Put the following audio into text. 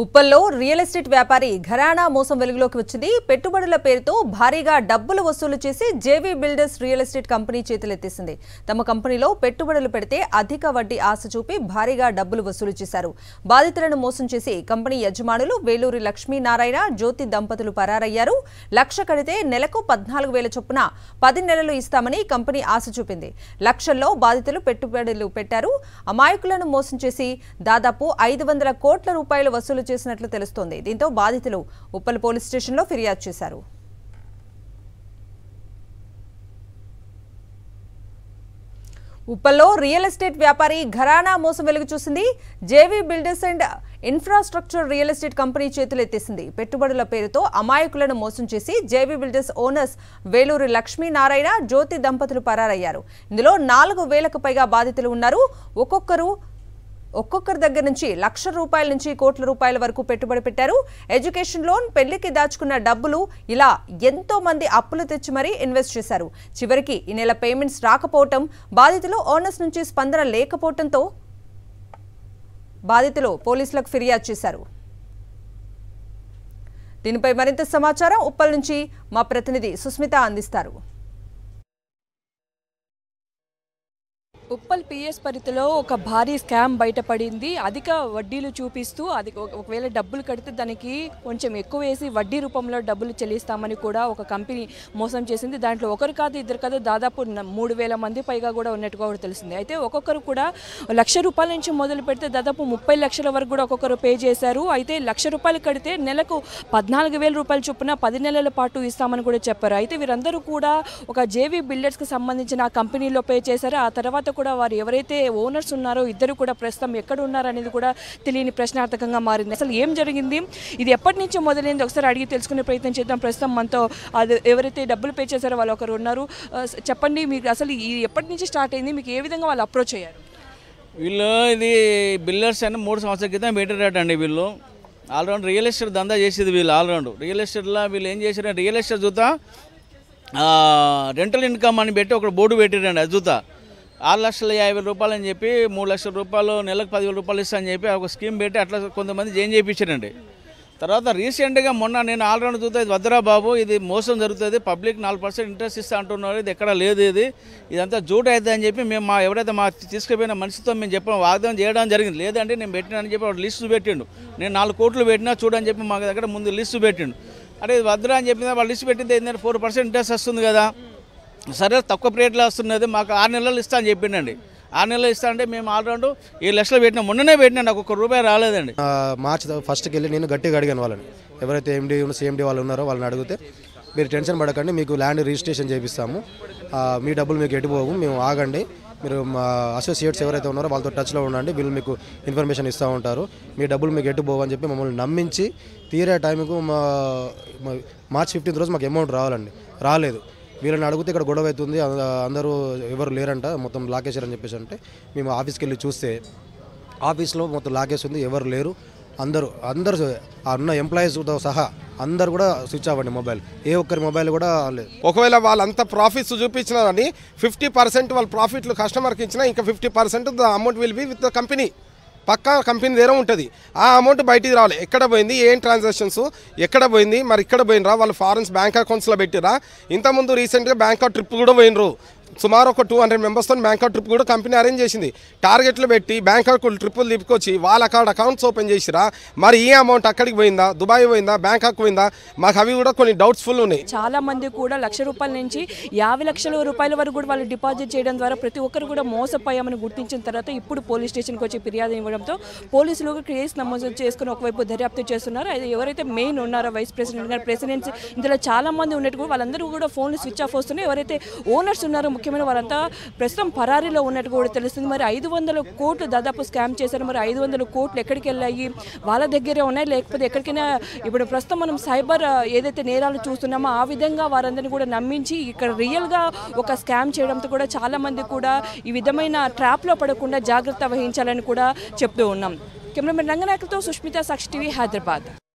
ఉప్పల్లో real estate వ్యాపారి ఘరానా మోసం వెలుగులోకి వచ్చింది. పెట్టుబడుల పేరుతో భారీగా డబ్బులు వసూలు చేసి JV builders real estate company చేతులెత్తేసింది. తమ కంపెనీలో పెట్టుబడులు పెడితే అధిక వడ్డీ ఆశ చూపి భారీగా డబ్బులు వసూలు చేశారు. బాధితులను మోసం చేసి కంపెనీ యజమానులు వేలూరి లక్ష్మీనారాయణ, జ్యోతి దంపతులు పరారయ్యారు. లక్ష కడితే నెలకు 14,000 చొప్పున 10 నెలలు ఇస్తామని కంపెనీ ఆశ చూపింది. లక్షల్లో బాధితులు పెట్టుబడులు పెట్టారు. అమాయకులను మోసం చేసి దాదాపు 500 కోట్ల రూపాయలు వసూలు చేసినట్లు తెలుస్తోంది. దీంతో బాధితులు ఉప్పల్ పోలీస్ స్టేషన్లో ఫిర్యాదు చేశారు. ఉప్పల్లో రియల్ ఎస్టేట్ వ్యాపారి ఘరానా మోసం వెలుగు చూసింది. JV builders and infrastructure real estate company చేతులెత్తేసింది. పెట్టుబడుల పేరుతో అమాయకులను మోసం చేసి జేవీ బిల్డర్స్ ఓనర్స్ వేలూరి లక్ష్మీనారాయణ, జ్యోతి దంపతులు పరారయ్యారు. ఇందులో 4,000కు పైగా బాధితులు ఉన్నారు. ఒక్కొక్కరి దగ్గర నుంచి ₹1,00,000 నుంచి కోట్ల రూపాయల వరకు పెట్టుబడి పెట్టారు. ఎడ్యుకేషన్ లోన్, పెళ్లికి దాచుకున్న డబ్బులు ఇలా ఎంతో మంది అప్పులు తెచ్చి మరీ ఇన్వెస్ట్ చేశారు. చివరికి ఈ నెల పేమెంట్స్ రాకపోవటం, బాధితులు ఓనర్స్ నుంచి స్పందన లేకపోవడంతో బాధితులు పోలీసులకు ఫిర్యాదు చేశారు. దీనిపై మరింత సమాచారం ఉప్పల్ నుంచి మా ప్రతినిధి సుస్మిత అందిస్తారు. ఉప్పల్ పిఎస్ పరిధిలో ఒక భారీ స్కామ్ బయటపడింది. అధిక వడ్డీలు చూపిస్తూ ఒకవేళ డబ్బులు కడితే దానికి కొంచెం ఎక్కువ వేసి వడ్డీ రూపంలో డబ్బులు చెల్లిస్తామని కూడా ఒక కంపెనీ మోసం చేసింది. దాంట్లో ఒకరు కాదు, ఇద్దరు కాదు, దాదాపు 3,000 మంది పైగా కూడా ఉన్నట్టుగా కూడా తెలిసింది. అయితే ఒక్కొక్కరు కూడా ₹1,00,000 నుంచి మొదలు పెడితే దాదాపు 30 లక్షల వరకు కూడా ఒక్కొక్కరు పే చేశారు. అయితే ₹1,00,000 కడితే నెలకు 14,000 రూపాయల చొప్పున 10 నెలల పాటు ఇస్తామని కూడా చెప్పారు. అయితే వీరందరూ కూడా ఒక జేవీ బిల్డర్స్కి సంబంధించిన కంపెనీలో పే చేశారు. ఆ తర్వాత కూడా వారు ఎవరైతే ఓనర్స్ ఉన్నారో ఇద్దరు కూడా ప్రస్తుతం ఎక్కడ ఉన్నారు అనేది కూడా తెలియని ప్రశ్నార్థకంగా మారింది. అసలు ఏం జరిగింది, ఇది ఎప్పటి నుంచి మొదలైంది ఒకసారి అడిగి తెలుసుకునే ప్రయత్నం చేద్దాం. ప్రస్తుతం మనతో అది ఎవరైతే డబ్బులు పే చేశారో వాళ్ళు ఒకరు ఉన్నారు. చెప్పండి, మీకు అసలు ఇది ఎప్పటి నుంచి స్టార్ట్ అయింది, మీకు ఏ విధంగా వాళ్ళు అప్రోచ్ అయ్యారు? వీళ్ళు ఇది బిల్డర్స్ అని 3 సంవత్సరాల క్రితం పెట్టారటండి. వీళ్ళు ఆల్రౌండ్ రియల్ ఎస్టేట్ దందా చేసేది. వీళ్ళు ఆల్రౌండ్ రియల్ ఎస్టేట్లో వీళ్ళు ఏం చేశారంటే రియల్ ఎస్టేట్ చూతా రెంటల్ ఇన్కమ్ అని పెట్టి ఒక బోర్డు పెట్టారండి. అది చూతా ₹6,50,000 అని చెప్పి 3,00,000 రూపాయలు నెలకు 10,000 రూపాయలు ఇస్తా అని చెప్పి ఒక స్కీమ్ పెట్టి అట్లా కొంతమంది జాయిన్ చేయించారండి. తర్వాత రీసెంట్గా మొన్న నేను ఆల్రౌండ్ చూస్తే ఇది వద్దురా బాబు, ఇది మోసం జరుగుతుంది, పబ్లిక్ 4% ఇంట్రెస్ట్ ఇస్తా అంటున్నారు, ఇది ఎక్కడ లేదు, ఇదంతా జూట్ అవుతుంది అని చెప్పి మేము ఎవరైతే తీసుకుపోయిన మనిషితో మేము చెప్పడం వాగ్దానం చేయడం జరిగింది. లేదంటే నేను పెట్టినానని చెప్పి వాడు లిస్టు పెట్టిండు. నేను 4 కోట్లు పెట్టినా చూడని చెప్పి మాకు దగ్గర ముందు లిస్టు పెట్టిండు. అంటే ఇది వద్దురా అని చెప్పిన వాళ్ళు లిస్టు పెట్టింది ఏంటంటే 4% ఇంట్రెస్ట్ వస్తుంది కదా, సరే తక్కువ రేట్లో వస్తున్నది, మాకు 6 నెలలు ఇస్తా అని చెప్పిండండి. 6 నెలలు ఇస్తా అంటే మేము ఆల్రౌండ్ 7 లక్షలు పెట్టినా, మొన్ననే పెట్టినా, నాకు ₹1 రాలేదండి. మార్చ్ ఫస్ట్కి వెళ్ళి నేను గట్టిగా అడిగాను వాళ్ళని, ఎవరైతే సిఎండి వాళ్ళు ఉన్నారో వాళ్ళని అడిగితే, మీరు టెన్షన్ పడకండి, మీకు ల్యాండ్ రిజిస్ట్రేషన్ చేపిస్తాము, మీ డబ్బులు మీకు ఎటుపోవు, మేము ఆగండి, మీరు మా అసోసియేట్స్ ఎవరైతే ఉన్నారో వాళ్ళతో టచ్లో ఉండండి, వీళ్ళు మీకు ఇన్ఫర్మేషన్ ఇస్తూ ఉంటారు, మీ డబ్బులు మీకు ఎటుపోవు అని చెప్పి మమ్మల్ని నమ్మించి తీరే టైంకు మార్చ్ 15th రోజు మాకు అమౌంట్ రాలేదు. వీళ్ళని అడిగితే ఇక్కడ గొడవ అవుతుంది, అందరూ ఎవరు లేరంట, మొత్తం లాకేశారని చెప్పేసి అంటే మేము ఆఫీస్కి వెళ్ళి చూస్తే ఆఫీస్లో మొత్తం లాకేసి ఉంది, ఎవరు లేరు. అందరూ ఉన్న ఎంప్లాయీస్తో సహా అందరు కూడా స్విచ్ ఆఫ్ అండి మొబైల్, ఏ ఒక్కరి మొబైల్ కూడా లేదు. ఒకవేళ వాళ్ళంతా ప్రాఫిట్స్ చూపించినారని 50% వాళ్ళ ప్రాఫిట్లు కస్టమర్కి ఇచ్చినా ఇంకా 50% the amount will be with the company. పక్కా కంపెనీ దగ్గర ఉంటుంది. ఆ అమౌంట్ బయటికి రావాలి, ఎక్కడ పోయింది, ఏం ట్రాన్సాక్షన్స్ ఎక్కడ పోయింది, మరి ఇక్కడ పోయినరా, వాళ్ళు ఫారెన్స్ బ్యాంక్ అకౌంట్స్లో పెట్టిరా. ఇంతకుముందు రీసెంట్గా బ్యాంకాక్ ట్రిప్ కూడా పోయినరు. సుమారు ఒక 200 మెంబర్స్తో బ్యాంకాక్ ట్రిప్ కూడా కంపెనీ అరేంజ్ చేసింది. టార్గెట్లు పెట్టి బ్యాంకాక్ ట్రిప్పులు తిప్పుకొచ్చి వాళ్ళ అకౌంట్స్ ఓపెన్ చేసిరా. మరి ఈ అమౌంట్ అక్కడికి పోయిందా, దుబాయ్ పోయిందా, బ్యాంకాక్ పోయిందా, మాకు అవి కూడా కొన్ని డౌట్స్ఫుల్ ఉన్నాయి. చాలా మంది కూడా ₹1,00,000 నుంచి 50 లక్షల రూపాయల వరకు కూడా వాళ్ళు డిపాజిట్ చేయడం ద్వారా ప్రతి ఒక్కరు కూడా మోసపోయామని గుర్తించిన తర్వాత ఇప్పుడు పోలీస్ స్టేషన్కి వచ్చి ఫిర్యాదు ఇవ్వడంతో పోలీసులు కేసు నమోదు చేసుకుని ఒకవైపు దర్యాప్తు చేస్తున్నారు. అది ఎవరైతే మెయిన్ ఉన్నారో వైస్ ప్రెసిడెంట్ గారు, ప్రెసిడెంట్స్, ఇందులో చాలా మంది ఉన్నట్టు వాళ్ళందరూ కూడా ఫోన్లు స్విచ్ ఆఫ్ వస్తున్నాయి. ఎవరైతే ఓనర్స్ ఉన్నారో ముఖ్యమైన వారంతా ప్రస్తుతం పరారీలో ఉన్నట్టు కూడా తెలుస్తుంది. మరి 500 కోట్లు దాదాపు స్కామ్ చేశారు. మరి 500 కోట్లు ఎక్కడికి వెళ్ళాయి, వాళ్ళ దగ్గరే ఉన్నాయి లేకపోతే ఎక్కడికైనా? ఇప్పుడు ప్రస్తుతం మనం సైబర్ ఏదైతే నేరాలు చూస్తున్నామో ఆ విధంగా వారందరినీ కూడా నమ్మించి ఇక్కడ రియల్గా ఒక స్కామ్ చేయడంతో కూడా చాలా మంది కూడా ఈ విధమైన ట్రాప్లో పడకుండా జాగ్రత్త వహించాలని కూడా చెప్తూ ఉన్నాం. కెమెరామెన్ రంగనాయకులతో సుష్మిత, సాక్షి టీవీ, హైదరాబాద్.